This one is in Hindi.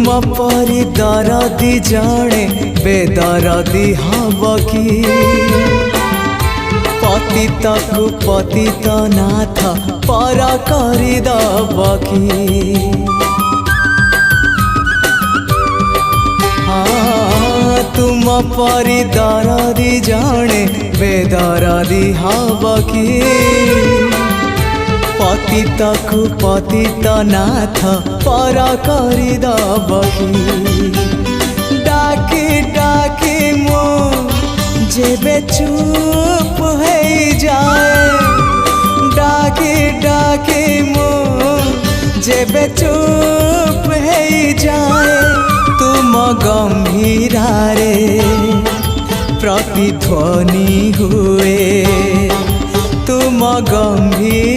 परी दरदी जणे बेदरदी हब कि पतित को पतित नाथ पर करदब कि हाँ तुम परी दरदी जणे बेदरदी हब कि पतित को पतित नाथ पर करदब कि डाकी डाकी मो जेबे चुप हो जाए डाकी डाकी मो जेबे चुप हो जाए तुम गंभीरारे प्रतिध्वनि हुए तुम गंभीर